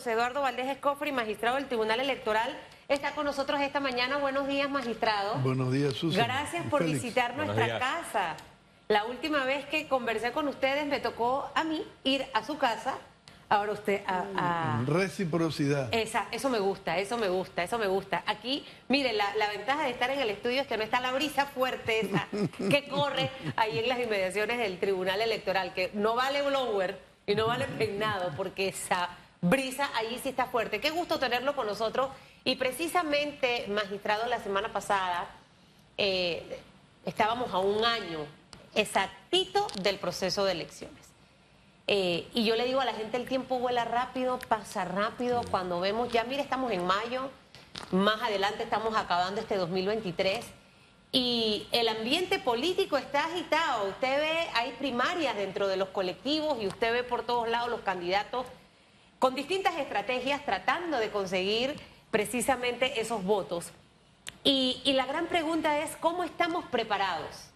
Eduardo Valdés Escofri, magistrado del Tribunal Electoral, está con nosotros esta mañana. Buenos días, magistrado. Buenos días, Susan. Gracias por visitar nuestra casa. La última vez que conversé con ustedes me tocó a mí ir a su casa. Ahora usted Reciprocidad. Eso me gusta, eso me gusta, eso me gusta. Aquí, mire, la ventaja de estar en el estudio es que no está la brisa fuerte esa que corre ahí en las inmediaciones del Tribunal Electoral, que no vale blower y no vale peinado, porque esa brisa allí sí está fuerte. Qué gusto tenerlo con nosotros. Y precisamente, magistrado, la semana pasada estábamos a un año exactito del proceso de elecciones. Y yo le digo a la gente, el tiempo vuela rápido, pasa rápido. Cuando vemos, ya mire, estamos en mayo, más adelante estamos acabando este 2023 y el ambiente político está agitado. Usted ve, hay primarias dentro de los colectivos y usted ve por todos lados los candidatos con distintas estrategias tratando de conseguir precisamente esos votos. Y la gran pregunta es, ¿cómo estamos preparados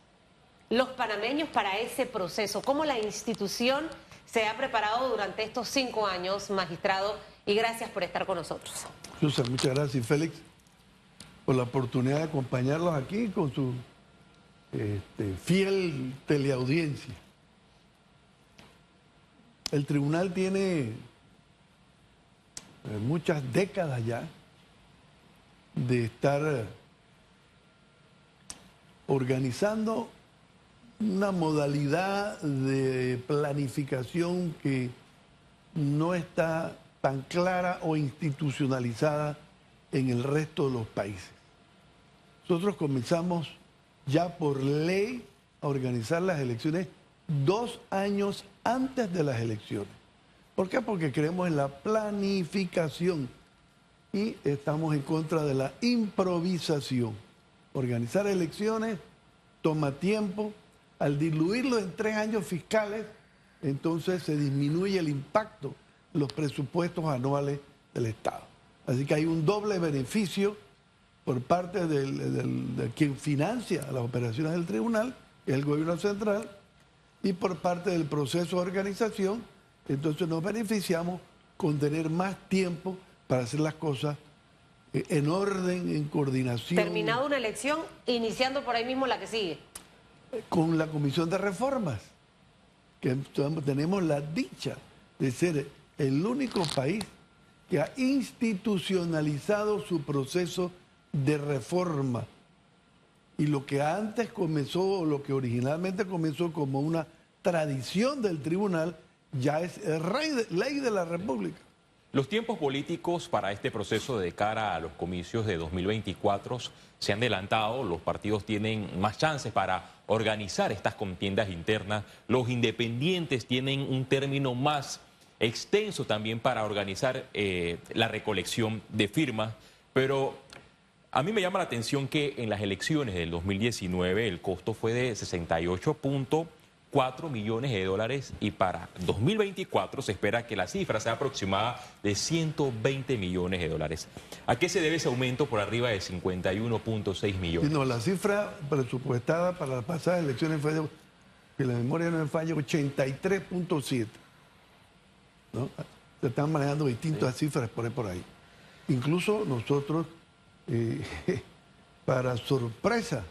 los panameños para ese proceso? ¿Cómo la institución se ha preparado durante estos 5 años, magistrado? Y gracias por estar con nosotros. Susan, muchas gracias, Félix, por la oportunidad de acompañarlos aquí con su fiel teleaudiencia. El tribunal tiene muchas décadas ya de estar organizando una modalidad de planificación que no está tan clara o institucionalizada en el resto de los países. Nosotros comenzamos ya por ley a organizar las elecciones 2 años antes de las elecciones. ¿Por qué? Porque creemos en la planificación y estamos en contra de la improvisación. Organizar elecciones toma tiempo. Al diluirlo en 3 años fiscales, entonces se disminuye el impacto de los presupuestos anuales del Estado. Así que hay un doble beneficio por parte de quien financia las operaciones del tribunal, que es el gobierno central, y por parte del proceso de organización. Entonces nos beneficiamos con tener más tiempo para hacer las cosas en orden, en coordinación. Terminado una elección, iniciando por ahí mismo la que sigue. Con la Comisión de Reformas, que tenemos la dicha de ser el único país que ha institucionalizado su proceso de reforma. Y lo que antes comenzó, lo que originalmente comenzó como una tradición del tribunal, ya es ley de la República. Los tiempos políticos para este proceso de cara a los comicios de 2024 se han adelantado, los partidos tienen más chances para organizar estas contiendas internas, los independientes tienen un término más extenso también para organizar la recolección de firmas, pero a mí me llama la atención que en las elecciones del 2019 el costo fue de 68.4 millones de dólares y para 2024 se espera que la cifra sea aproximada de 120 millones de dólares. ¿A qué se debe ese aumento por arriba de 51.6 millones? No, la cifra presupuestada para las pasadas elecciones fue, que la memoria no me falla, 83.7. ¿no? Se están manejando distintas cifras por ahí. Incluso nosotros, para sorpresa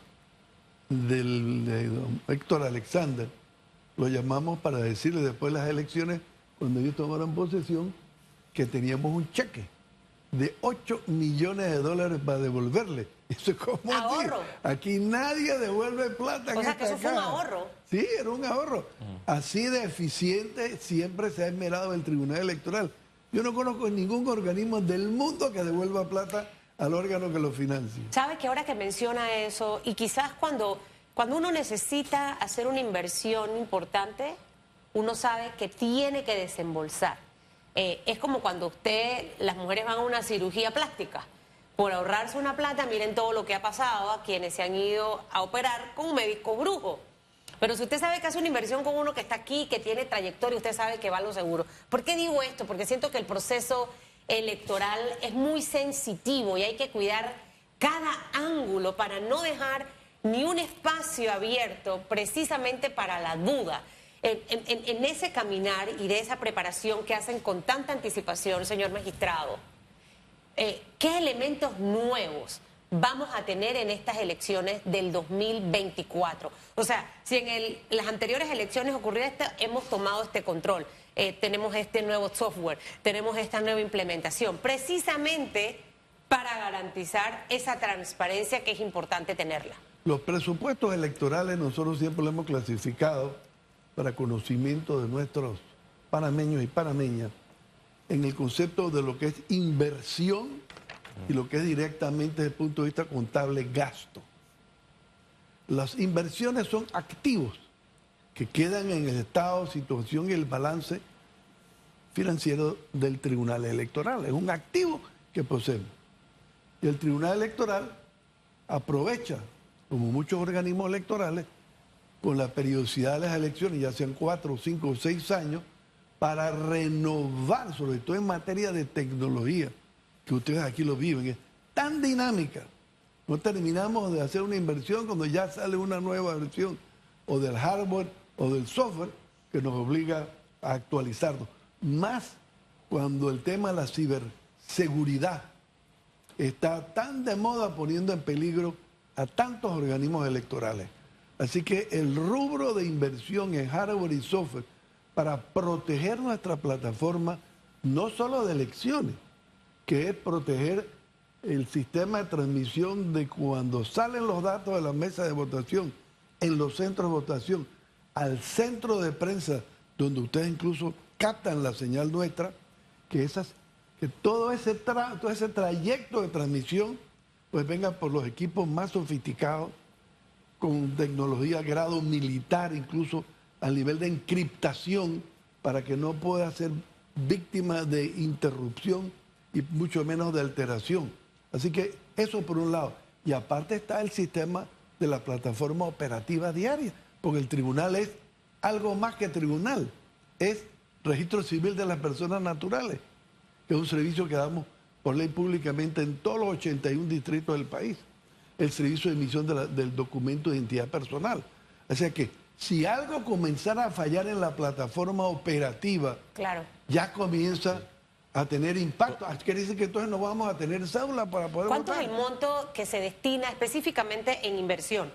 de don Héctor Alexander, lo llamamos para decirle después de las elecciones, cuando ellos tomaron posesión, que teníamos un cheque de 8 millones de dólares para devolverle. Eso es como ahorro. Aquí nadie devuelve plata. O sea que eso fue un ahorro. Sí, era un ahorro. Así de eficiente siempre se ha esmerado el Tribunal Electoral. Yo no conozco ningún organismo del mundo que devuelva plata al órgano que lo financie. ¿Sabe que ahora que menciona eso, y quizás cuando uno necesita hacer una inversión importante, uno sabe que tiene que desembolsar? Es como cuando las mujeres van a una cirugía plástica. Por ahorrarse una plata, miren todo lo que ha pasado a quienes se han ido a operar con un médico brujo. Pero si usted sabe que hace una inversión con uno que está aquí, que tiene trayectoria, usted sabe que va a lo seguro. ¿Por qué digo esto? Porque siento que el proceso electoral es muy sensitivo y hay que cuidar cada ángulo para no dejar ni un espacio abierto precisamente para la duda. en ese caminar y de esa preparación que hacen con tanta anticipación, señor magistrado, ¿qué elementos nuevos vamos a tener en estas elecciones del 2024? O sea, si en las anteriores elecciones ocurrió esto, hemos tomado este control, tenemos este nuevo software, tenemos esta nueva implementación, precisamente para garantizar esa transparencia que es importante tenerla. Los presupuestos electorales nosotros siempre los hemos clasificado para conocimiento de nuestros panameños y panameñas en el concepto de lo que es inversión y lo que es directamente desde el punto de vista contable gasto. Las inversiones son activos que quedan en el estado, situación y el balance financiero del Tribunal Electoral. Es un activo que poseemos. Y el Tribunal Electoral aprovecha, como muchos organismos electorales, con la periodicidad de las elecciones, ya sean 4, 5 o 6 años, para renovar, sobre todo en materia de tecnología, que ustedes aquí lo viven, es tan dinámica. No terminamos de hacer una inversión cuando ya sale una nueva versión, o del hardware o del software, que nos obliga a actualizarlo. Más cuando el tema de la ciberseguridad está tan de moda, poniendo en peligro a tantos organismos electorales. Así que el rubro de inversión en hardware y software para proteger nuestra plataforma, no solo de elecciones, que es proteger el sistema de transmisión de cuando salen los datos de la mesa de votación en los centros de votación al centro de prensa, donde ustedes incluso captan la señal nuestra, que todo ese trayecto de transmisión pues venga por los equipos más sofisticados, con tecnología a grado militar, incluso al nivel de encriptación, para que no pueda ser víctima de interrupción y mucho menos de alteración. Así que eso por un lado. Y aparte está el sistema de la plataforma operativa diaria, porque el tribunal es algo más que tribunal, es registro civil de las personas naturales, que es un servicio que damos por ley públicamente en todos los 81 distritos del país, el servicio de emisión del documento de identidad personal. O sea que si algo comenzara a fallar en la plataforma operativa, claro, ya comienza a tener impacto. Quiere decir que entonces no vamos a tener cédula para poder ¿cuánto votar. es el monto que se destina específicamente en inversión?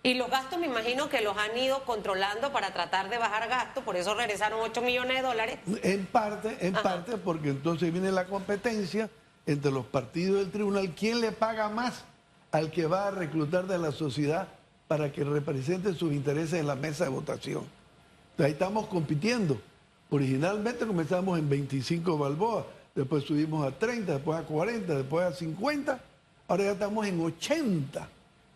Y los gastos me imagino que los han ido controlando para tratar de bajar gastos, por eso regresaron 8 millones de dólares. En parte, porque entonces viene la competencia entre los partidos del tribunal. ¿Quién le paga más al que va a reclutar de la sociedad para que represente sus intereses en la mesa de votación? Entonces, ahí estamos compitiendo. Originalmente comenzamos en 25 balboas, después subimos a 30, después a 40, después a 50, ahora ya estamos en 80,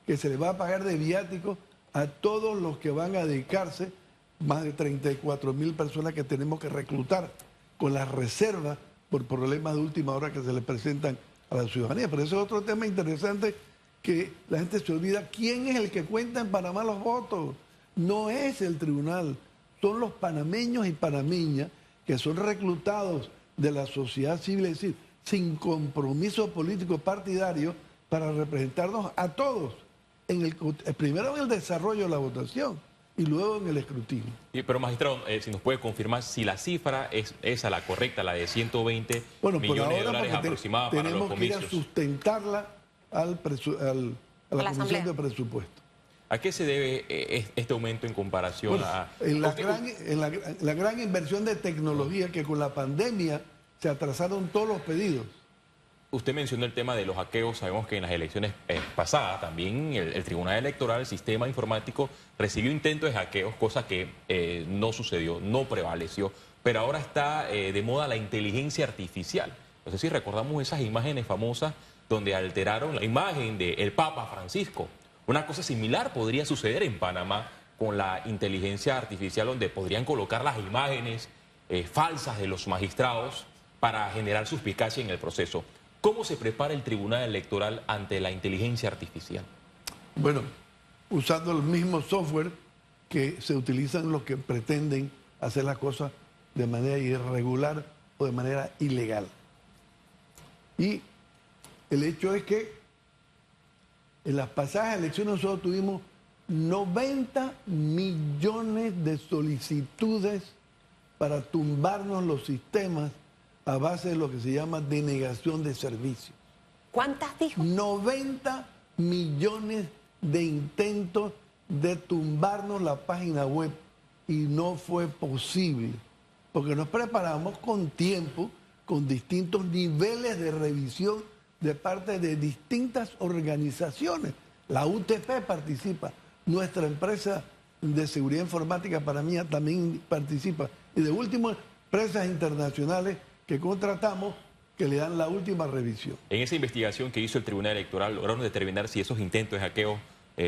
que se le va a pagar de viático a todos los que van a dedicarse, más de 34,000 personas que tenemos que reclutar con las reservas por problemas de última hora que se le presentan a la ciudadanía. Pero eso es otro tema interesante, que la gente se olvida. ¿Quién es el que cuenta en Panamá los votos? No es el tribunal, son los panameños y panameñas que son reclutados de la sociedad civil, es decir, sin compromiso político partidario, para representarnos a todos, primero en el desarrollo de la votación y luego en el escrutinio. Pero magistrado, si nos puede confirmar si la cifra es esa la correcta, la de 120 millones de dólares aproximados para los comicios. Tenemos que ir a sustentarla a la Comisión de Presupuesto. ¿A qué se debe este aumento en comparación a...? En la gran inversión de tecnología, que con la pandemia se atrasaron todos los pedidos. Usted mencionó el tema de los hackeos. Sabemos que en las elecciones pasadas también el Tribunal Electoral, el sistema informático, recibió intentos de hackeos, cosa que no sucedió, no prevaleció. Pero ahora está de moda la inteligencia artificial. No sé si recordamos esas imágenes famosas donde alteraron la imagen del Papa Francisco. Una cosa similar podría suceder en Panamá con la inteligencia artificial, donde podrían colocar las imágenes falsas de los magistrados para generar suspicacia en el proceso. ¿Cómo se prepara el Tribunal Electoral ante la inteligencia artificial? Bueno, usando el mismo software que se utilizan los que pretenden hacer las cosas de manera irregular o de manera ilegal. Y el hecho es que en las pasadas elecciones nosotros tuvimos 90 millones de solicitudes para tumbarnos los sistemas a base de lo que se llama denegación de servicios. ¿Cuántas dijo? 90 millones de intentos de tumbarnos la página web y no fue posible, porque nos preparamos con tiempo, con distintos niveles de revisión de parte de distintas organizaciones. La UTP participa, nuestra empresa de seguridad informática para mí también participa. Y de último, empresas internacionales que contratamos que le dan la última revisión. En esa investigación que hizo el Tribunal Electoral, ¿lograron determinar si esos intentos de hackeo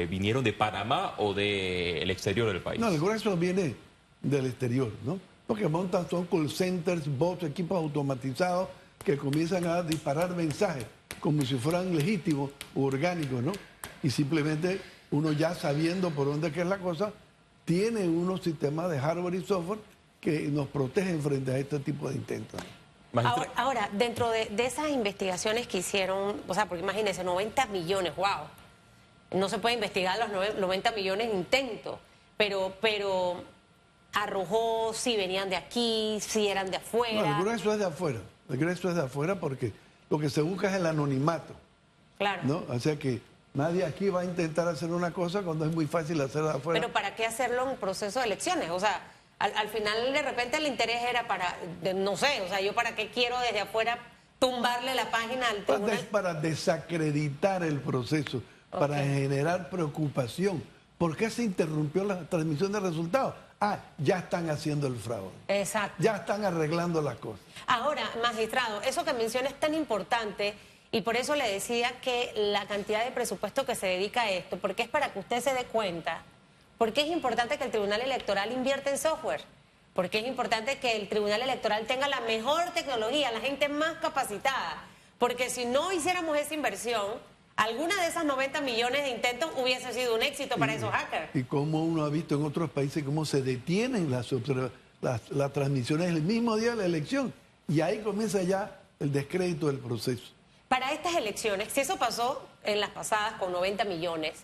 vinieron de Panamá o del exterior del país? No, el grueso viene del exterior, ¿no? Porque montan son call centers, bots, equipos automatizados que comienzan a disparar mensajes como si fueran legítimos o orgánicos, ¿no? Y simplemente uno ya sabiendo por dónde que es la cosa, tiene unos sistemas de hardware y software que nos protegen frente a este tipo de intentos. Ahora, dentro de esas investigaciones que hicieron, o sea, porque imagínense, 90 millones, wow. No se puede investigar los 90 millones de intentos, pero arrojó si venían de aquí, si eran de afuera. No, el grueso es de afuera. El grueso es de afuera porque lo que se busca es el anonimato. Claro. ¿No? O sea que nadie aquí va a intentar hacer una cosa cuando es muy fácil hacerla de afuera. Pero ¿para qué hacerlo en un proceso de elecciones? O sea, al final de repente el interés era no sé, o sea, yo para qué quiero desde afuera tumbarle la página al tribunal. Para desacreditar el proceso, para generar preocupación. ¿Por qué se interrumpió la transmisión de resultados? Ah, ya están haciendo el fraude. Exacto. Ya están arreglando las cosas. Ahora, magistrado, eso que menciona es tan importante y por eso le decía que la cantidad de presupuesto que se dedica a esto, porque es para que usted se dé cuenta, porque es importante que el Tribunal Electoral invierta en software, porque es importante que el Tribunal Electoral tenga la mejor tecnología, la gente más capacitada, porque si no hiciéramos esa inversión, alguna de esas 90 millones de intentos hubiese sido un éxito para esos hackers. Y como uno ha visto en otros países cómo se detienen las transmisiones el mismo día de la elección. Y ahí comienza ya el descrédito del proceso. Para estas elecciones, si eso pasó en las pasadas con 90 millones,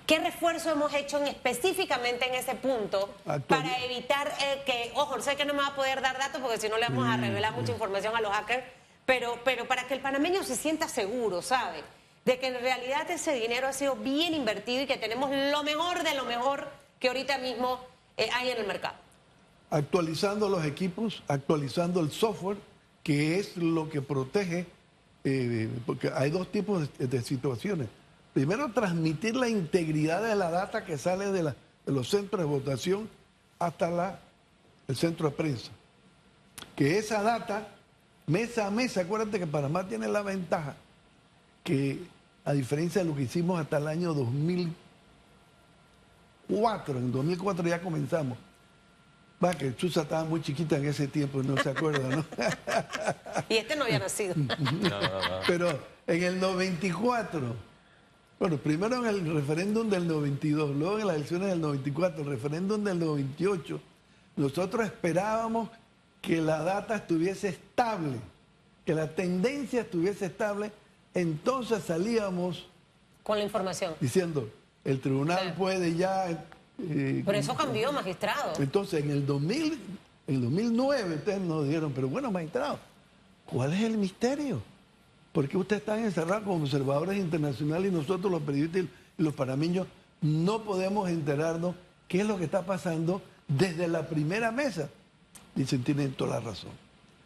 ¿qué refuerzo hemos hecho específicamente en ese punto para evitar que, ojo, sé que no me va a poder dar datos porque si no le vamos a revelar mucha información a los hackers, pero para que el panameño se sienta seguro, ¿sabe? De que en realidad ese dinero ha sido bien invertido y que tenemos lo mejor de lo mejor que ahorita mismo hay en el mercado. Actualizando los equipos, actualizando el software, que es lo que protege, porque hay dos tipos de situaciones. Primero, transmitir la integridad de la data que sale de los centros de votación hasta el centro de prensa. Que esa data, mesa a mesa, acuérdate que Panamá tiene la ventaja que, a diferencia de lo que hicimos hasta el año 2004, en 2004 ya comenzamos. Va, que Chuza estaba muy chiquita en ese tiempo, no se acuerda, ¿no? Y este no había nacido. No. Pero en el 94, bueno, primero en el referéndum del 92, luego en las elecciones del 94, el referéndum del 98, nosotros esperábamos que la data estuviese estable, que la tendencia estuviese estable, entonces salíamos con la información diciendo, el tribunal puede ya... pero eso cambió, magistrado. Entonces, en el 2009 ustedes nos dijeron, pero bueno, magistrado, ¿cuál es el misterio? ¿Por qué ustedes están encerrados como observadores internacionales y nosotros los periodistas y los panameños no podemos enterarnos qué es lo que está pasando desde la primera mesa? Dicen, tienen toda la razón.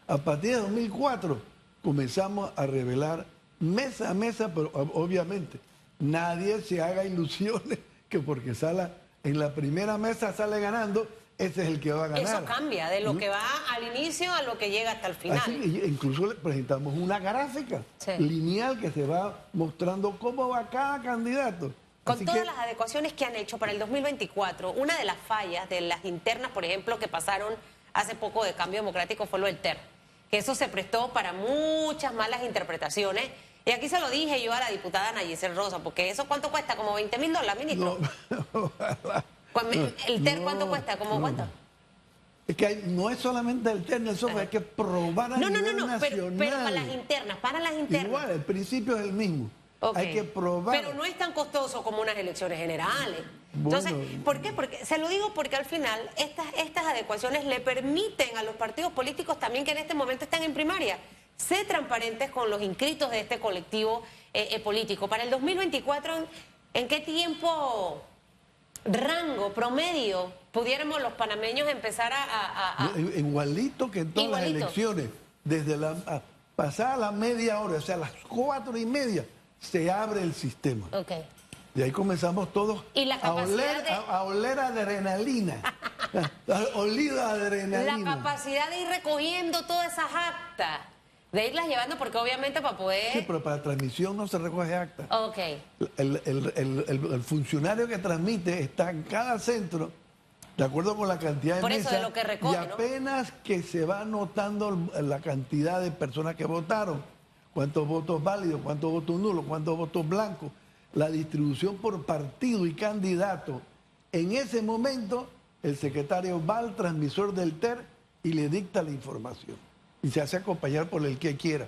A partir de 2004 comenzamos a revelar mesa a mesa, pero obviamente nadie se haga ilusiones que porque sale en la primera mesa sale ganando, ese es el que va a ganar. Eso cambia de lo que va al inicio a lo que llega hasta el final. Así, incluso le presentamos una gráfica lineal que se va mostrando cómo va cada candidato. Con Así todas las adecuaciones que han hecho para el 2024, una de las fallas de las internas, por ejemplo, que pasaron hace poco de Cambio Democrático fue lo del TER, que eso se prestó para muchas malas interpretaciones. Y aquí se lo dije yo a la diputada Nayicel Rosa, porque eso ¿cuánto cuesta? ¿Como $20,000, ministro? No, ¿El TER cuánto cuesta? ¿Cómo cuánto? Es que no es solamente el TER, eso hay que probar a nivel nacional. Pero para las internas, Igual, el principio es el mismo. Ok. Hay que probar. Pero no es tan costoso como unas elecciones generales. Bueno. Entonces, ¿por qué? Porque, se lo digo porque al final estas adecuaciones le permiten a los partidos políticos también que en este momento están en primaria ser transparentes con los inscritos de este colectivo político. Para el 2024, ¿en qué tiempo, rango, promedio, pudiéramos los panameños empezar a... Igualito que en todas las Igualito. elecciones, desde pasada la media hora, o sea, a las 4:30, se abre el sistema. Ok. Y ahí comenzamos todos Y la a oler, capacidad de- a oler adrenalina. Olido a La adrenalina. capacidad de ir recogiendo todas esas actas, de irlas llevando, porque obviamente para poder... Sí, pero para transmisión no se recoge acta. Ok. El funcionario que transmite está en cada centro, de acuerdo con la cantidad de Por eso, mesas, de lo que recoge, y apenas que se va anotando la cantidad de personas que votaron, cuántos votos válidos, cuántos votos nulos, cuántos votos blancos, la distribución por partido y candidato. En ese momento, el secretario va al transmisor del TER y le dicta la información. Y se hace acompañar por el que quiera.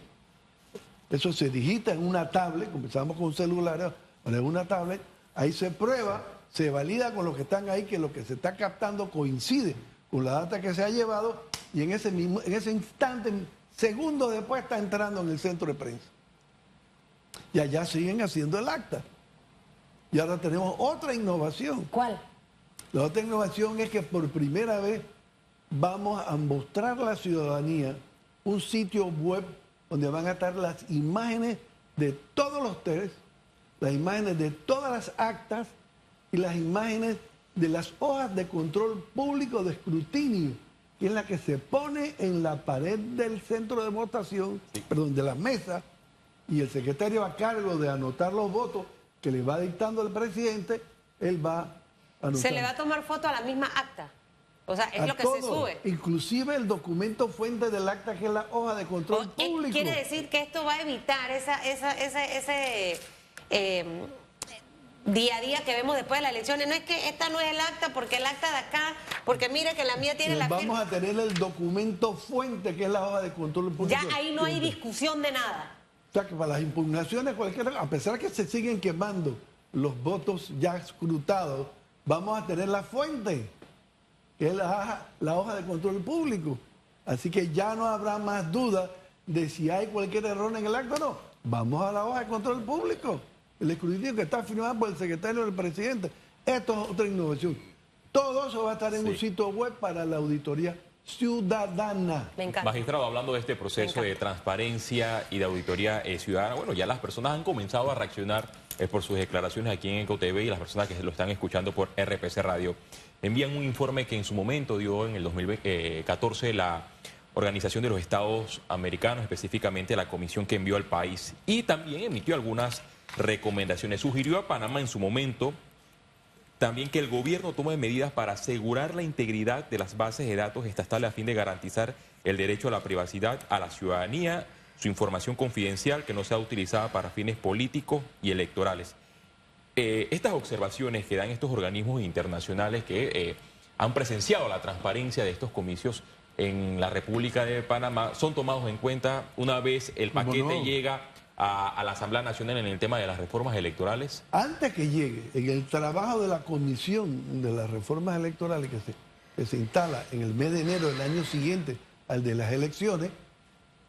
Eso se digita en una tablet, comenzamos con celulares, en una tablet, ahí se prueba, se valida con los que están ahí, que lo que se está captando coincide con la data que se ha llevado, y en ese instante, segundos después, está entrando en el centro de prensa. Y allá siguen haciendo el acta. Y ahora tenemos otra innovación. ¿Cuál? La otra innovación es que por primera vez vamos a mostrar a la ciudadanía un sitio web donde van a estar las imágenes de todos los test, las imágenes de todas las actas y las imágenes de las hojas de control público de escrutinio, que es la que se pone en la pared del centro de votación, perdón, de las mesas, y el secretario a cargo de anotar los votos que le va dictando el presidente, él va anotando. Se le va a tomar foto a la misma acta. O sea, es A lo que todo, se sube. inclusive el documento fuente del acta, que es la hoja de control público. Quiere decir que esto va a evitar ese día a día que vemos después de las elecciones. No es que esta no es el acta, porque el acta de acá, porque mire que la mía tiene la Vamos firma. a tener el documento fuente, que es la hoja de control público. Ya ahí no hay discusión de nada. O sea, que para las impugnaciones, a pesar que se siguen quemando los votos ya escrutados, vamos a tener la fuente, que es la hoja de control público. Así que ya no habrá más duda de si hay cualquier error en el acto o no. Vamos a la hoja de control público, el escrutinio que está firmado por el secretario del presidente. Esto es otra innovación. Todo eso va a estar en un sitio web para la auditoría ciudadana. Me encanta. Magistrado, hablando de este proceso de transparencia y de auditoría ciudadana, bueno, ya las personas han comenzado a reaccionar por sus declaraciones aquí en EcoTV, y las personas que lo están escuchando por RPC Radio envían un informe que en su momento dio en el 2014 la Organización de los Estados Americanos, específicamente la comisión que envió al país, y también emitió algunas recomendaciones. Sugirió a Panamá en su momento también que el gobierno tome medidas para asegurar la integridad de las bases de datos estatales a fin de garantizar el derecho a la privacidad a la ciudadanía, su información confidencial que no sea utilizada para fines políticos y electorales. Estas observaciones que dan estos organismos internacionales que han presenciado la transparencia de estos comicios en la República de Panamá son tomados en cuenta una vez el paquete no? llega a la Asamblea Nacional en el tema de las reformas electorales. Antes que llegue, en el trabajo de la comisión de las reformas electorales que se instala en el mes de enero del año siguiente al de las elecciones,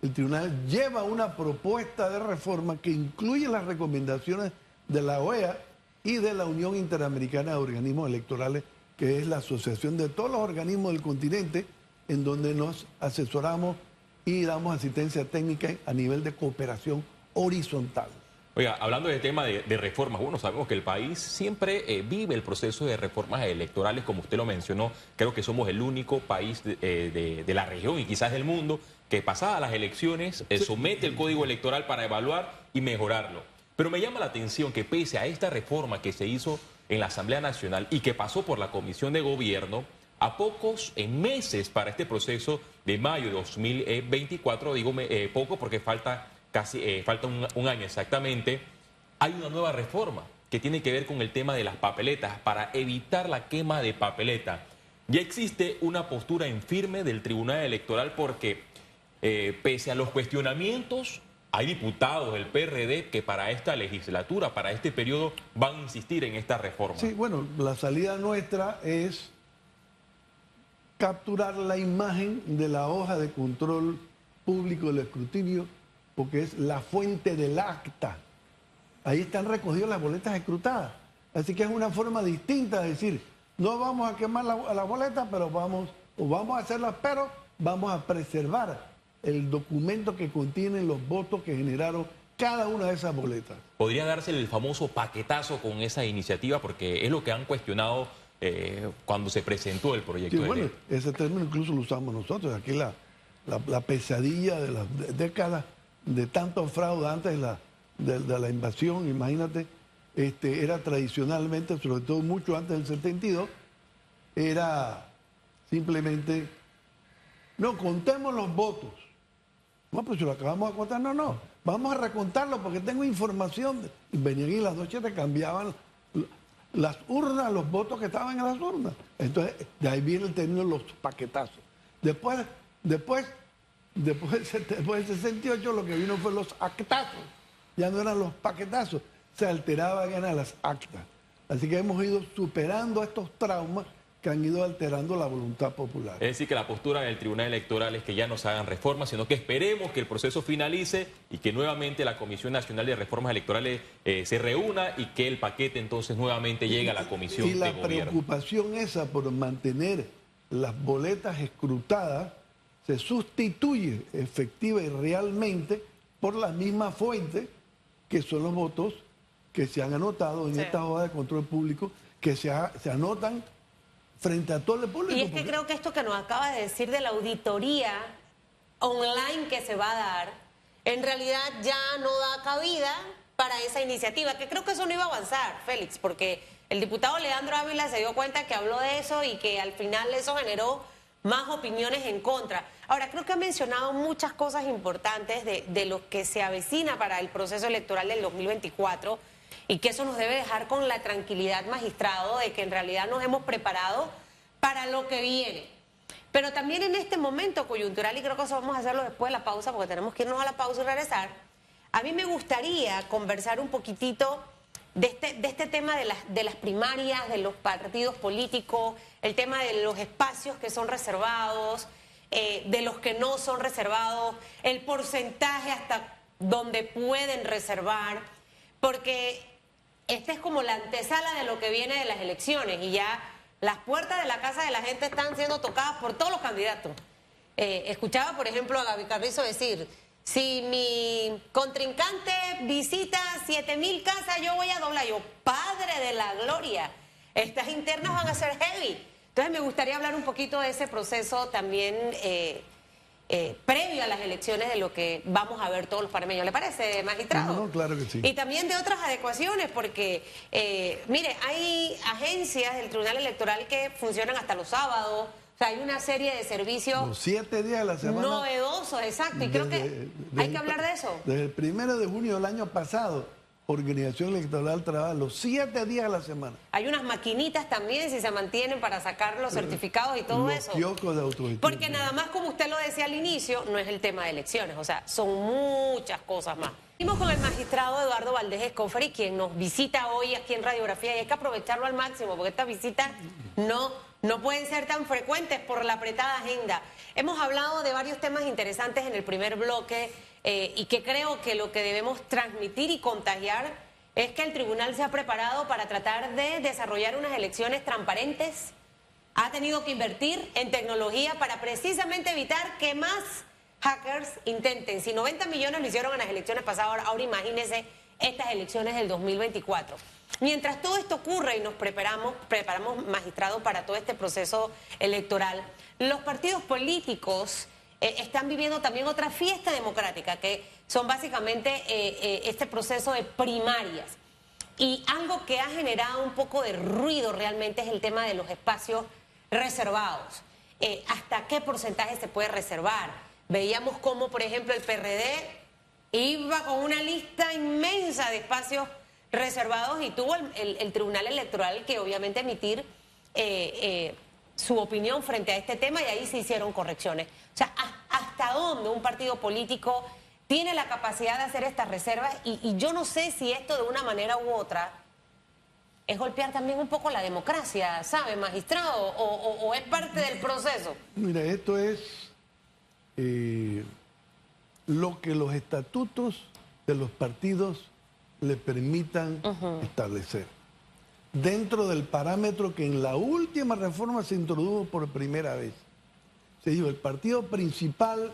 el tribunal lleva una propuesta de reforma que incluye las recomendaciones de la OEA y de la Unión Interamericana de Organismos Electorales, que es la asociación de todos los organismos del continente, en donde nos asesoramos y damos asistencia técnica a nivel de cooperación horizontal. Oiga, hablando del tema de reformas, bueno, sabemos que el país siempre vive el proceso de reformas electorales, como usted lo mencionó. Creo que somos el único país de la región y quizás del mundo que pasadas las elecciones somete el código electoral para evaluar y mejorarlo. Pero me llama la atención que pese a esta reforma que se hizo en la Asamblea Nacional y que pasó por la Comisión de Gobierno, a pocos meses para este proceso de mayo de 2024, digo poco porque falta un año exactamente, hay una nueva reforma que tiene que ver con el tema de las papeletas para evitar la quema de papeleta. Ya existe una postura en firme del Tribunal Electoral porque pese a los cuestionamientos hay diputados del PRD que para esta legislatura, para este periodo, van a insistir en esta reforma. Sí, bueno, la salida nuestra es capturar la imagen de la hoja de control público del escrutinio, porque es la fuente del acta. Ahí están recogidas las boletas escrutadas. Así que es una forma distinta de decir, no vamos a quemar las boletas, pero vamos a hacerlas, pero vamos a preservar el documento que contiene los votos que generaron cada una de esas boletas. ¿Podría darse el famoso paquetazo con esa iniciativa? Porque es lo que han cuestionado cuando se presentó el proyecto Sí, de bueno, ley. ese término incluso lo usamos nosotros. Aquí la pesadilla de las décadas de tantos fraudes antes de la invasión, imagínate, era tradicionalmente, sobre todo mucho antes del 72, era simplemente, no, contemos los votos. No, pues si lo acabamos de contar, no, vamos a recontarlo porque tengo información. Y venían y las noches te cambiaban las urnas, los votos que estaban en las urnas. Entonces, de ahí viene el término los paquetazos. Después del 68 lo que vino fue los actazos. Ya no eran los paquetazos, se alteraban eran las actas. Así que hemos ido superando estos traumas que han ido alterando la voluntad popular. Es decir, que la postura del Tribunal Electoral es que ya no se hagan reformas, sino que esperemos que el proceso finalice y que nuevamente la Comisión Nacional de Reformas Electorales se reúna y que el paquete entonces nuevamente llegue a la Comisión de Gobierno. Y la preocupación esa por mantener las boletas escrutadas se sustituye efectiva y realmente por la misma fuente que son los votos que se han anotado en esta hoja de control público, que se anotan frente a todo el público. Y es que creo que esto que nos acaba de decir de la auditoría online que se va a dar, en realidad ya no da cabida para esa iniciativa, que creo que eso no iba a avanzar, Félix, porque el diputado Leandro Ávila se dio cuenta que habló de eso y que al final eso generó más opiniones en contra. Ahora, creo que ha mencionado muchas cosas importantes de lo que se avecina para el proceso electoral del 2024 y que eso nos debe dejar con la tranquilidad, magistrado, de que en realidad nos hemos preparado para lo que viene. Pero también en este momento coyuntural, y creo que eso vamos a hacerlo después de la pausa, porque tenemos que irnos a la pausa y regresar, a mí me gustaría conversar un poquitito de este tema de las primarias, de los partidos políticos, el tema de los espacios que son reservados, de los que no son reservados, el porcentaje hasta donde pueden reservar, porque esta es como la antesala de lo que viene de las elecciones y ya las puertas de la casa de la gente están siendo tocadas por todos los candidatos. Escuchaba, por ejemplo, a Gaby Carrizo decir, si mi contrincante visita 7,000 casas, yo voy a doblar. Yo, padre de la gloria, estas internas van a ser heavy. Entonces me gustaría hablar un poquito de ese proceso también previo a las elecciones, de lo que vamos a ver todos los panameños. ¿Le parece, magistrado? No, claro que sí. Y también de otras adecuaciones, porque, mire, hay agencias del Tribunal Electoral que funcionan hasta los sábados. O sea, hay una serie de servicios Los 7 días de la semana. novedosos, exacto. Y creo que hay que hablar de eso. Desde el 1 de junio del año pasado, Organización Electoral trabaja los 7 días de la semana. Hay unas maquinitas también, si se mantienen, para sacar los certificados y todo eso. Los kioscos de autogestión. Porque nada más, como usted lo decía al inicio, no es el tema de elecciones, o sea, son muchas cosas más. Seguimos con el magistrado Eduardo Valdés Escofari, quien nos visita hoy aquí en Radiografía, y hay que aprovecharlo al máximo, porque estas visitas no pueden ser tan frecuentes por la apretada agenda. Hemos hablado de varios temas interesantes en el primer bloque, y que creo que lo que debemos transmitir y contagiar es que el tribunal se ha preparado para tratar de desarrollar unas elecciones transparentes. Ha tenido que invertir en tecnología para precisamente evitar que más hackers intenten. Si 90 millones lo hicieron en las elecciones pasadas, ahora imagínense estas elecciones del 2024. Mientras todo esto ocurre y nos preparamos, magistrados, para todo este proceso electoral, los partidos políticos están viviendo también otra fiesta democrática, que son básicamente este proceso de primarias. Y algo que ha generado un poco de ruido realmente es el tema de los espacios reservados. ¿Hasta qué porcentaje se puede reservar? Veíamos cómo, por ejemplo, el PRD iba con una lista inmensa de espacios reservados y tuvo el Tribunal Electoral que obviamente emitir su opinión frente a este tema, y ahí se hicieron correcciones. O sea, ¿hasta dónde un partido político tiene la capacidad de hacer estas reservas y yo no sé si esto de una manera u otra es golpear también un poco la democracia, ¿sabe, magistrado? ¿O es parte del proceso? Mira, esto es lo que los estatutos de los partidos le permitan establecer. Dentro del parámetro que en la última reforma se introdujo por primera vez. Se dijo el partido principal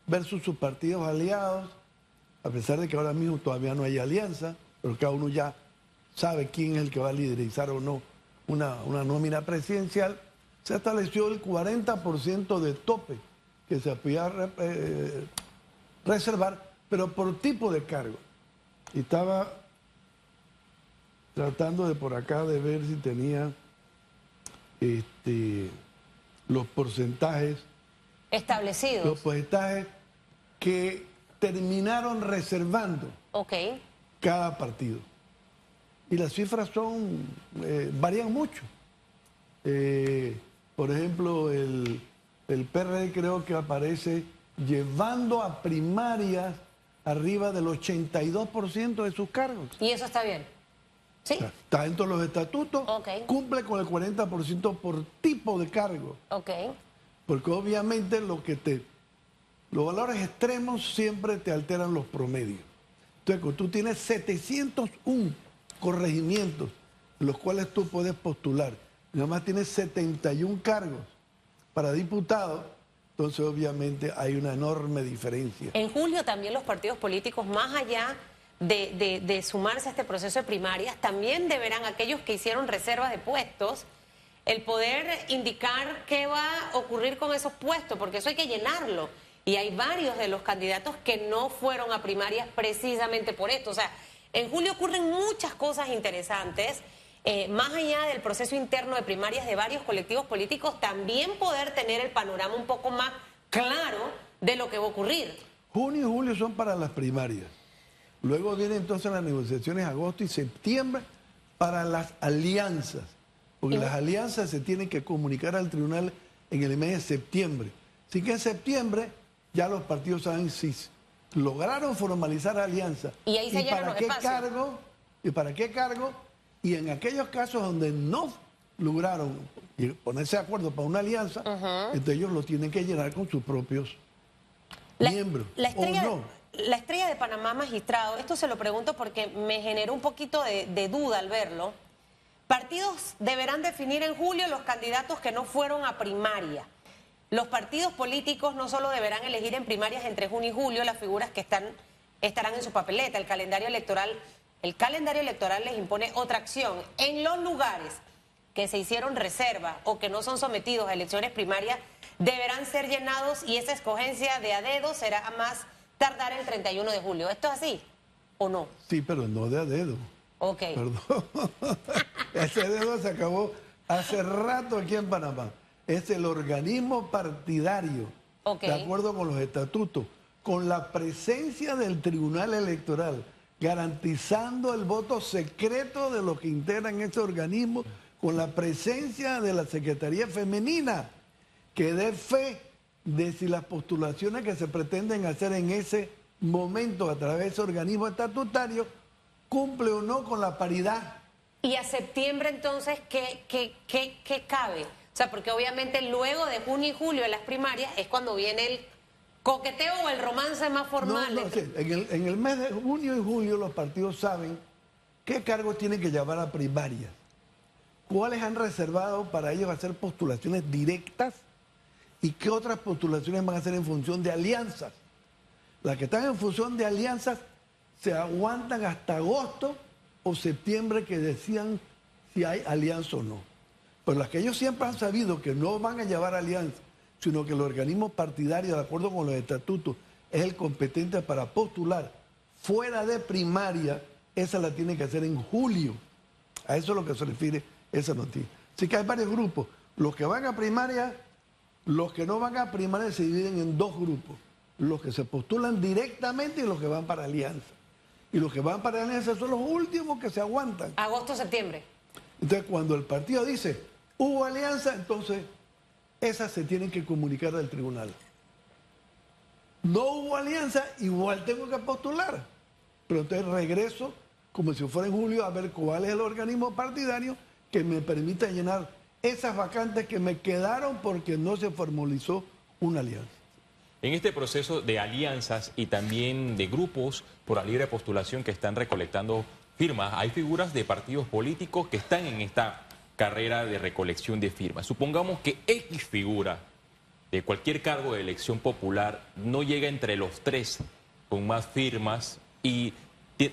versus sus partidos aliados, a pesar de que ahora mismo todavía no hay alianza, pero cada uno ya sabe quién es el que va a liderizar o no una nómina presidencial, se estableció el 40% de tope que se podía reservar, pero por tipo de cargo. Y estaba tratando de por acá de ver si tenía los porcentajes. Establecidos. Los porcentajes que terminaron reservando cada partido. Y las cifras varían mucho. Por ejemplo, el PRD creo que aparece llevando a primarias arriba del 82% de sus cargos. ¿Y eso está bien? ¿Sí? Está dentro de los estatutos, cumple con el 40% por tipo de cargo. Porque obviamente los valores extremos siempre te alteran los promedios. Entonces, cuando tú tienes 701 corregimientos, en los cuales tú puedes postular, y nada más tienes 71 cargos para diputados, entonces obviamente hay una enorme diferencia. En julio también los partidos políticos, más allá de sumarse a este proceso de primarias, también deberán, aquellos que hicieron reservas de puestos, el poder indicar qué va a ocurrir con esos puestos, porque eso hay que llenarlo. Y hay varios de los candidatos que no fueron a primarias precisamente por esto. O sea, en julio ocurren muchas cosas interesantes. Más allá del proceso interno de primarias de varios colectivos políticos, también poder tener el panorama un poco más claro de lo que va a ocurrir. Junio y julio son para las primarias. Luego vienen entonces las negociaciones agosto y septiembre para las alianzas. Porque las alianzas se tienen que comunicar al tribunal en el mes de septiembre. Así que en septiembre ya los partidos saben si lograron formalizar alianzas. Y ahí se llenan los espacios. ¿Y para qué cargo? Y en aquellos casos donde no lograron ponerse de acuerdo para una alianza, entonces ellos lo tienen que llenar con sus propios miembros. La estrella de Panamá, magistrado, esto se lo pregunto porque me generó un poquito de duda al verlo. Partidos deberán definir en julio los candidatos que no fueron a primaria. Los partidos políticos no solo deberán elegir en primarias entre junio y julio las figuras que estarán en su papeleta. El calendario electoral les impone otra acción. En los lugares que se hicieron reserva o que no son sometidos a elecciones primarias, deberán ser llenados y esa escogencia de a dedo será a más tardar el 31 de julio. ¿Esto es así o no? Sí, pero no de a dedo. Perdón. Ese dedo se acabó hace rato aquí en Panamá. Es el organismo partidario, de acuerdo con los estatutos, con la presencia del Tribunal Electoral, garantizando el voto secreto de los que integran ese organismo, con la presencia de la Secretaría Femenina, que dé fe de si las postulaciones que se pretenden hacer en ese momento a través de ese organismo estatutario cumple o no con la paridad. ¿Y a septiembre entonces qué cabe? O sea, porque obviamente luego de junio y julio de las primarias es cuando viene el coqueteo o el romance más formal. Sí. En el mes de junio y julio los partidos saben qué cargos tienen que llevar a primarias, cuáles han reservado para ellos hacer postulaciones directas y qué otras postulaciones van a hacer en función de alianzas. Las que están en función de alianzas se aguantan hasta agosto o septiembre que decían si hay alianza o no. Pero las que ellos siempre han sabido que no van a llevar alianza, sino que el organismo partidario, de acuerdo con los estatutos, es el competente para postular fuera de primaria, esa la tiene que hacer en julio. A eso es lo que se refiere esa noticia. Así que hay varios grupos. Los que van a primaria, los que no van a primaria se dividen en dos grupos. Los que se postulan directamente y los que van para alianza. Y los que van para alianza son los últimos que se aguantan. Agosto, septiembre. Entonces, cuando el partido dice, hubo alianza, entonces esas se tienen que comunicar al tribunal. no hubo alianza, igual tengo que postular. Pero entonces regreso, como si fuera en julio, a ver cuál es el organismo partidario que me permita llenar esas vacantes que me quedaron porque no se formalizó una alianza. En este proceso de alianzas y también de grupos por la libre postulación que están recolectando firmas, hay figuras de partidos políticos que están en esta carrera de recolección de firmas. Supongamos que X figura de cualquier cargo de elección popular no llega entre los 3 con más firmas y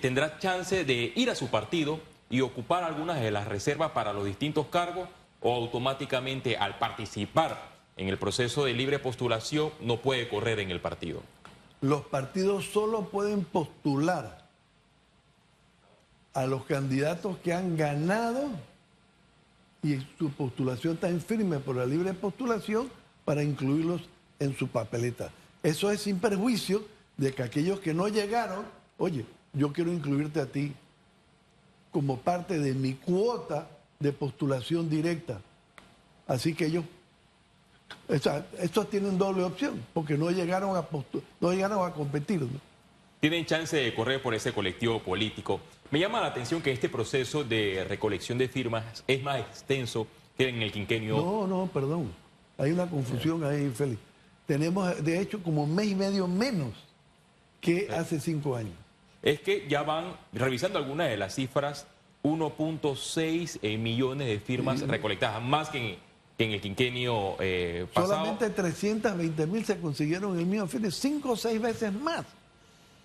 tendrá chance de ir a su partido y ocupar algunas de las reservas para los distintos cargos, o automáticamente al participar en el proceso de libre postulación no puede correr en el partido. Los partidos solo pueden postular a los candidatos que han ganado y su postulación está en firme por la libre postulación para incluirlos en su papeleta. Eso es sin perjuicio de que aquellos que no llegaron, oye, yo quiero incluirte a ti como parte de mi cuota de postulación directa. Así que ellos, estos tienen doble opción, porque no llegaron a competir, ¿no? Tienen chance de correr por ese colectivo político. Me llama la atención que este proceso de recolección de firmas es más extenso que en el quinquenio. No, perdón. Hay una confusión ahí, Félix. Tenemos, de hecho, como un mes y medio menos que hace 5 años. Es que ya van, revisando algunas de las cifras, 1.6 millones de firmas recolectadas, más que en el quinquenio pasado. Solamente 320,000 se consiguieron en el mío, Félix, 5 o 6 veces más.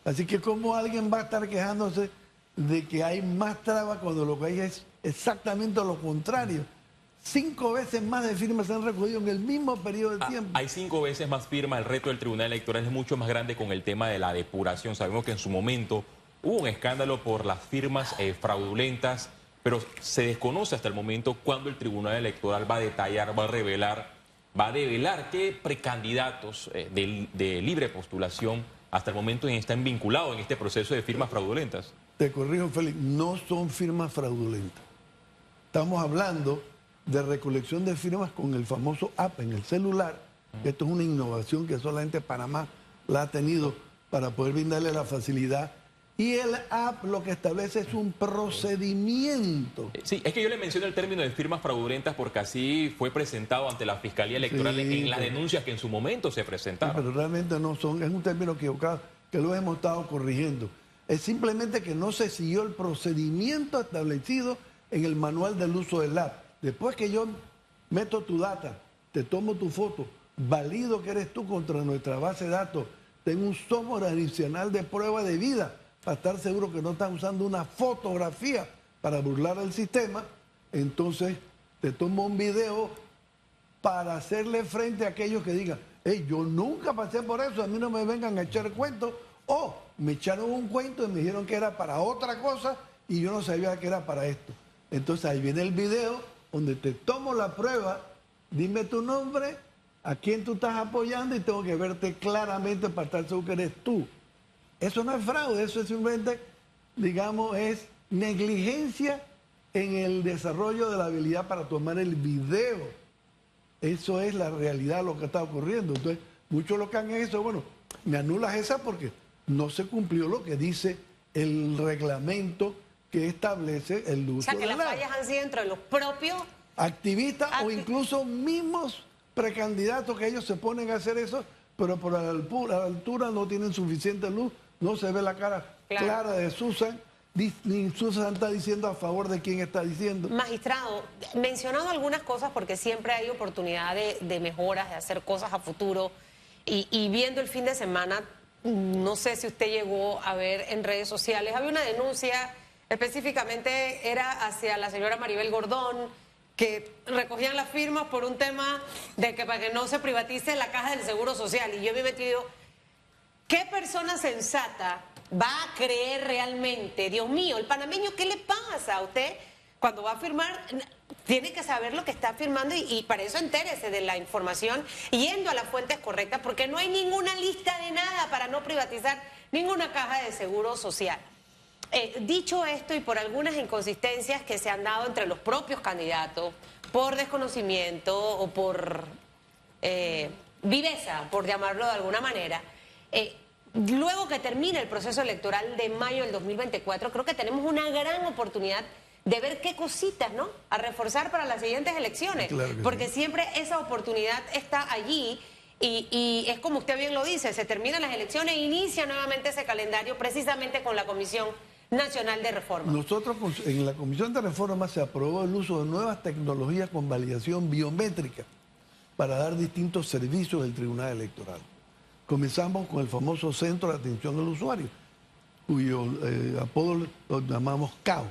Así que ¿cómo alguien va a estar quejándose de que hay más trabas cuando lo que hay es exactamente lo contrario? 5 veces más de firmas se han recogido en el mismo periodo de tiempo. Hay 5 veces más firmas. El reto del Tribunal Electoral es mucho más grande con el tema de la depuración. Sabemos que en su momento hubo un escándalo por las firmas fraudulentas, pero se desconoce hasta el momento cuándo el Tribunal Electoral va a detallar, va a develar qué precandidatos de libre postulación hasta el momento están vinculados en este proceso de firmas fraudulentas. Te corrijo, Félix, no son firmas fraudulentas. Estamos hablando de recolección de firmas con el famoso app en el celular. Esto es una innovación que solamente Panamá la ha tenido para poder brindarle la facilidad. Y el app lo que establece es un procedimiento. Sí, es que yo le menciono el término de firmas fraudulentas porque así fue presentado ante la Fiscalía Electoral en las denuncias que en su momento se presentaron. Sí, pero realmente no son, es un término equivocado que lo hemos estado corrigiendo. Es simplemente que no se siguió el procedimiento establecido en el manual del uso del app. Después que yo meto tu data, te tomo tu foto, valido que eres tú contra nuestra base de datos, tengo un software adicional de prueba de vida para estar seguro que no están usando una fotografía para burlar al sistema, entonces te tomo un video para hacerle frente a aquellos que digan, hey, yo nunca pasé por eso, a mí no me vengan a echar cuentos, o me echaron un cuento y me dijeron que era para otra cosa y yo no sabía que era para esto. Entonces ahí viene el video donde te tomo la prueba, dime tu nombre, a quién tú estás apoyando y tengo que verte claramente para estar seguro que eres tú. Eso no es fraude, eso es simplemente, digamos, es negligencia en el desarrollo de la habilidad para tomar el video. Eso es la realidad, lo que está ocurriendo. Entonces, muchos lo que han hecho, bueno, me anulas esa porque no se cumplió lo que dice el reglamento que establece el uso de la. O sea, que las fallas han sido entre los propios activistas o incluso mismos precandidatos que ellos se ponen a hacer eso, pero por la altura no tienen suficiente luz, no se ve la cara clara de Susan, ni Susan está diciendo a favor de quién está diciendo. Magistrado, mencionado algunas cosas porque siempre hay oportunidad de mejoras, de hacer cosas a futuro, y viendo el fin de semana, no sé si usted llegó a ver en redes sociales, había una denuncia, específicamente era hacia la señora Maribel Gordón, que recogían las firmas por un tema de que para que no se privatice la caja del Seguro Social. Y yo me he metido, ¿qué persona sensata va a creer realmente? Dios mío, el panameño, ¿qué le pasa a usted? Cuando va a firmar, tiene que saber lo que está firmando y para eso entérese de la información yendo a las fuentes correctas, porque no hay ninguna lista de nada para no privatizar ninguna caja de Seguro Social. Dicho esto y por algunas inconsistencias que se han dado entre los propios candidatos, por desconocimiento o por viveza, por llamarlo de alguna manera, luego que termine el proceso electoral de mayo del 2024, creo que tenemos una gran oportunidad de ver qué cositas, ¿no?, a reforzar para las siguientes elecciones. Claro que porque sí. siempre esa oportunidad está allí y es como usted bien lo dice, se terminan las elecciones e inicia nuevamente ese calendario precisamente con la Comisión Nacional de Reforma. Nosotros en la Comisión de Reforma se aprobó el uso de nuevas tecnologías con validación biométrica para dar distintos servicios del Tribunal Electoral. Comenzamos con el famoso Centro de Atención al Usuario, cuyo apodo lo llamamos CAO,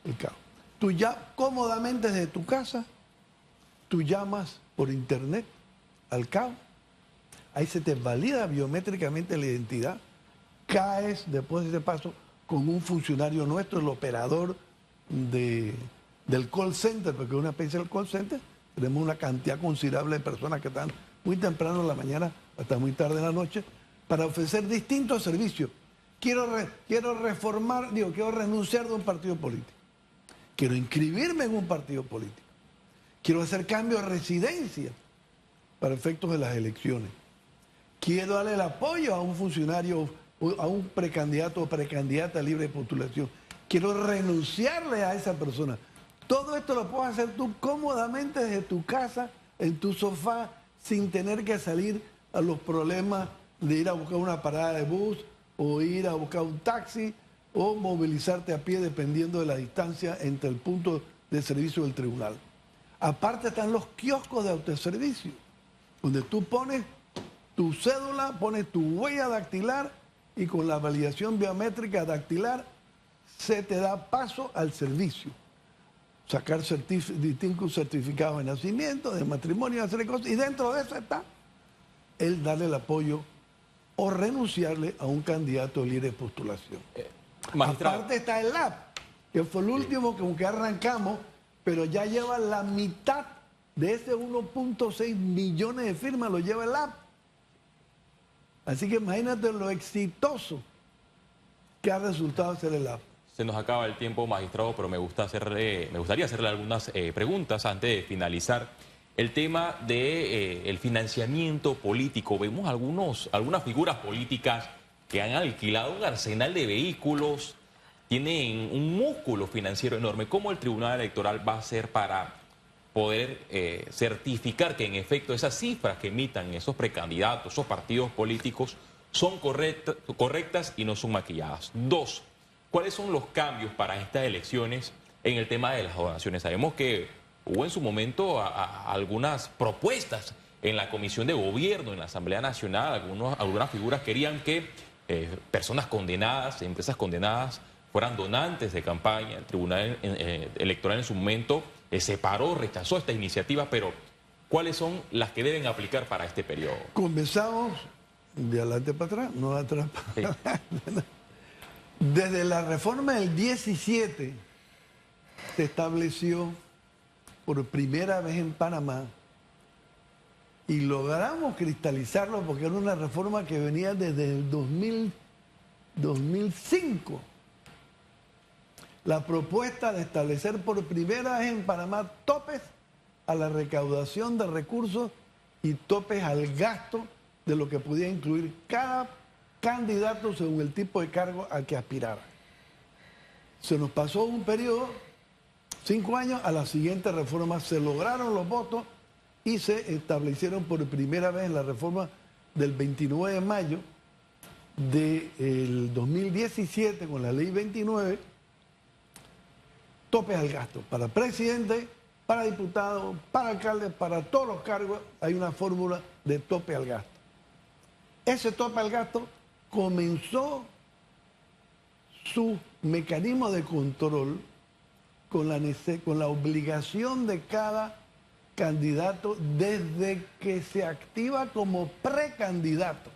el CAO. Tú ya cómodamente desde tu casa, tú llamas por internet al CAO, ahí se te valida biométricamente la identidad, caes después de ese paso con un funcionario nuestro, el operador del call center, porque es una especie del call center, tenemos una cantidad considerable de personas que están muy temprano en la mañana hasta muy tarde en la noche, para ofrecer distintos servicios. Quiero renunciar de un partido político. Quiero inscribirme en un partido político. Quiero hacer cambio de residencia para efectos de las elecciones. Quiero darle el apoyo a un funcionario, a un precandidato o precandidata libre de postulación. Quiero renunciarle a esa persona. Todo esto lo puedes hacer tú cómodamente desde tu casa, en tu sofá, sin tener que salir a los problemas de ir a buscar una parada de bus o ir a buscar un taxi o movilizarte a pie dependiendo de la distancia entre el punto de servicio del tribunal. Aparte están los kioscos de autoservicio, donde tú pones tu cédula, pones tu huella dactilar y con la validación biométrica dactilar se te da paso al servicio. Sacar distintos certificados de nacimiento, de matrimonio, hacer cosas, y dentro de eso está el darle el apoyo o renunciarle a un candidato libre de postulación. Magistrado. Aparte está el LAP, que fue el último con que arrancamos, pero ya lleva la mitad de ese 1.6 millones de firmas, lo lleva el LAP. Así que imagínate lo exitoso que ha resultado ser el LAP. Se nos acaba el tiempo, magistrado, pero me gustaría hacerle algunas preguntas antes de finalizar. El tema del financiamiento político. Vemos algunas figuras políticas que han alquilado un arsenal de vehículos, tienen un músculo financiero enorme. ¿Cómo el Tribunal Electoral va a hacer para poder certificar que en efecto esas cifras que emitan esos precandidatos, esos partidos políticos, son correctas y no son maquilladas? Dos, ¿cuáles son los cambios para estas elecciones en el tema de las donaciones? Sabemos que hubo en su momento algunas propuestas en la Comisión de Gobierno, en la Asamblea Nacional, algunas figuras querían que personas condenadas, empresas condenadas, fueran donantes de campaña. El Tribunal Electoral en su momento separó, rechazó esta iniciativa, pero ¿cuáles son las que deben aplicar para este periodo? Comenzamos de adelante para atrás, no de atrás para adelante. Desde la reforma del 17 se estableció por primera vez en Panamá y logramos cristalizarlo porque era una reforma que venía desde el 2005. La propuesta de establecer por primera vez en Panamá topes a la recaudación de recursos y topes al gasto de lo que podía incluir cada candidato según el tipo de cargo al que aspirara. Se nos pasó un periodo, 5 años, a la siguiente reforma se lograron los votos y se establecieron por primera vez en la reforma del 29 de mayo del 2017 con la ley 29, topes al gasto para presidente, para diputado, para alcalde, para todos los cargos hay una fórmula de tope al gasto. Ese tope al gasto comenzó su mecanismo de control con la obligación de cada candidato desde que se activa como precandidato.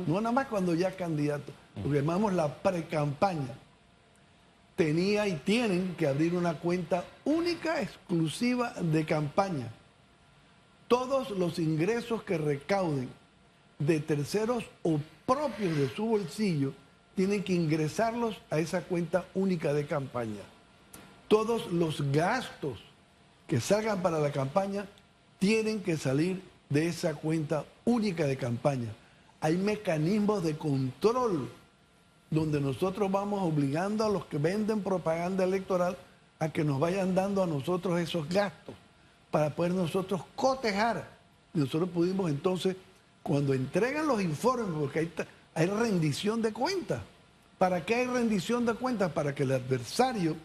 No nada más cuando ya es candidato, lo que llamamos la precampaña. Tenía y tienen que abrir una cuenta única, exclusiva de campaña. Todos los ingresos que recauden de terceros o propios de su bolsillo tienen que ingresarlos a esa cuenta única de campaña. Todos los gastos que salgan para la campaña tienen que salir de esa cuenta única de campaña. hay mecanismos de control donde nosotros vamos obligando a los que venden propaganda electoral a que nos vayan dando a nosotros esos gastos para poder nosotros cotejar. Y nosotros pudimos entonces, cuando entregan los informes, porque hay rendición de cuentas. ¿Para qué hay rendición de cuentas? Para que el adversario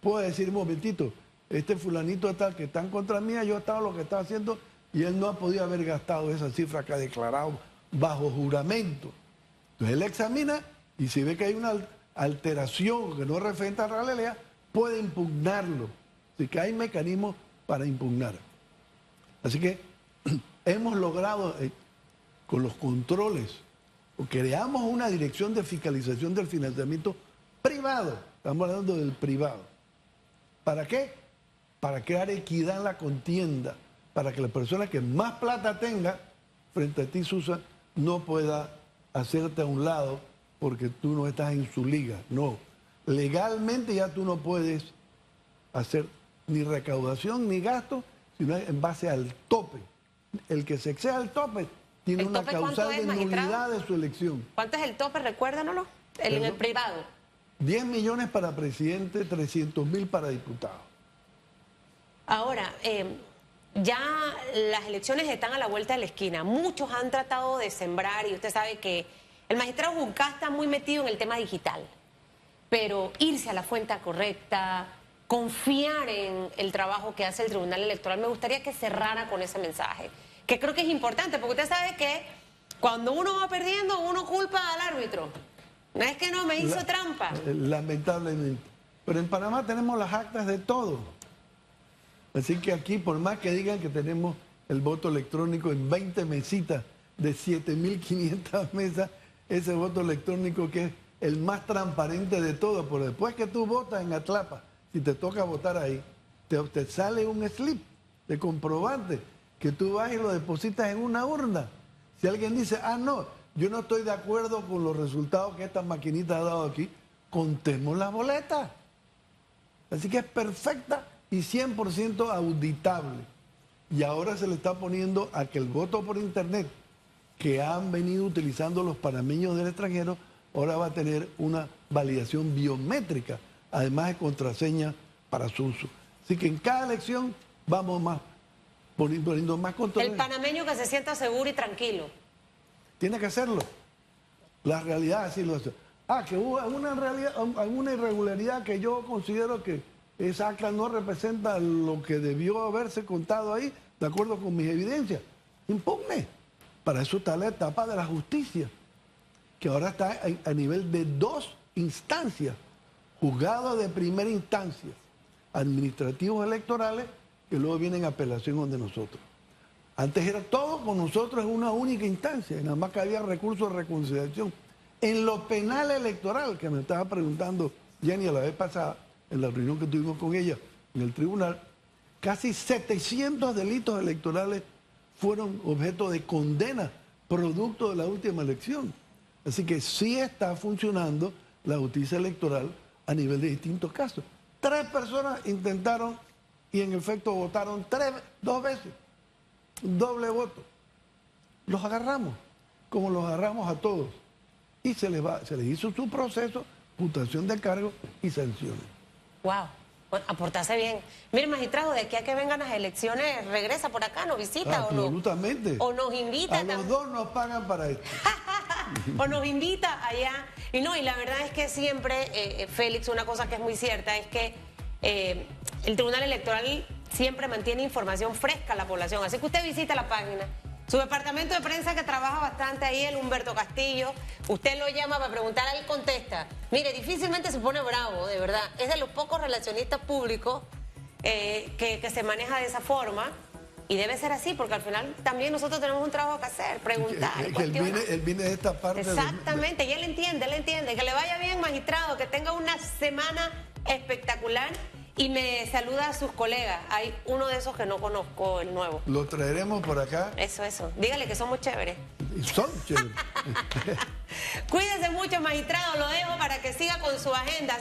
pueda decir, un momentito, este fulanito tal que está en contra mía, yo estaba lo que estaba haciendo y él no ha podido haber gastado esa cifra que ha declarado bajo juramento. Entonces él examina y si ve que hay una alteración que no refleja la realidad, puede impugnarlo. Así que hay mecanismos para impugnar. Así que hemos logrado con los controles, creamos una dirección de fiscalización del financiamiento privado. Estamos hablando del privado. ¿Para qué? Para crear equidad en la contienda, para que la persona que más plata tenga frente a ti, Susan, no pueda hacerte a un lado porque tú no estás en su liga. No, legalmente ya tú no puedes hacer ni recaudación ni gasto, sino en base al tope. El que se exceda el tope tiene una causal de nulidad de su elección. ¿Cuánto es el tope? Recuérdanoslo. En el privado. 10 millones para presidente, 300.000 para diputado. Ahora, ya las elecciones están a la vuelta de la esquina. Muchos han tratado de sembrar y usted sabe que el magistrado Juncal está muy metido en el tema digital. Pero irse a la fuente correcta, confiar en el trabajo que hace el Tribunal Electoral, me gustaría que cerrara con ese mensaje, que creo que es importante, porque usted sabe que cuando uno va perdiendo, uno culpa al árbitro. No es que no me hizo trampa. Lamentablemente. Pero en Panamá tenemos las actas de todo. Así que aquí, por más que digan que tenemos el voto electrónico en 20 mesitas de 7.500 mesas, ese voto electrónico que es el más transparente de todos, porque después que tú votas en Atlapa, si te toca votar ahí, te sale un slip de comprobante que tú vas y lo depositas en una urna. Si alguien dice, no, yo no estoy de acuerdo con los resultados que esta maquinita ha dado aquí, contemos las boletas. Así que es perfecta y 100% auditable. Y ahora se le está poniendo a que el voto por internet que han venido utilizando los panameños del extranjero, ahora va a tener una validación biométrica, además de contraseña para su uso. Así que en cada elección vamos más poniendo más control. El panameño que se sienta seguro y tranquilo. Tiene que hacerlo. La realidad así lo hace. Que hubo alguna irregularidad que yo considero que esa acta no representa lo que debió haberse contado ahí, de acuerdo con mis evidencias. Impugne. Para eso está la etapa de la justicia, que ahora está a nivel de 2 instancias, juzgados de primera instancia, administrativos electorales, que luego vienen en apelación donde nosotros. Antes era todo con nosotros en una única instancia, y nada más que había recursos de reconciliación. En lo penal electoral, que me estaba preguntando Jenny a la vez pasada, en la reunión que tuvimos con ella en el tribunal, casi 700 delitos electorales fueron objeto de condena, producto de la última elección. Así que sí está funcionando la justicia electoral a nivel de distintos casos. 3 personas intentaron y en efecto votaron 2 veces. Doble voto. Los agarramos, como los agarramos a todos. Y se les hizo su proceso, putación de cargo y sanciones. Wow, aportarse bien. Mire, magistrado, de aquí a que vengan las elecciones, regresa por acá, nos visita absolutamente. O nos invita. A los 2 nos pagan para esto. O nos invita allá. Y la verdad es que siempre, Félix, una cosa que es muy cierta es que el Tribunal Electoral siempre mantiene información fresca a la población. Así que usted visita la página. Su departamento de prensa que trabaja bastante ahí, el Humberto Castillo, usted lo llama para preguntar, él contesta. Mire, difícilmente se pone bravo, de verdad. Es de los pocos relacionistas públicos que se maneja de esa forma. Y debe ser así, porque al final también nosotros tenemos un trabajo que hacer, preguntar, cuestionar. Él viene de esta parte. Exactamente, y él entiende. Que le vaya bien, magistrado, que tenga una semana espectacular. Y me saluda a sus colegas. Hay uno de esos que no conozco, el nuevo. Lo traeremos por acá. Eso. Dígale que somos chéveres. Son chéveres. Cuídense mucho, magistrado. Lo dejo para que siga con su agenda.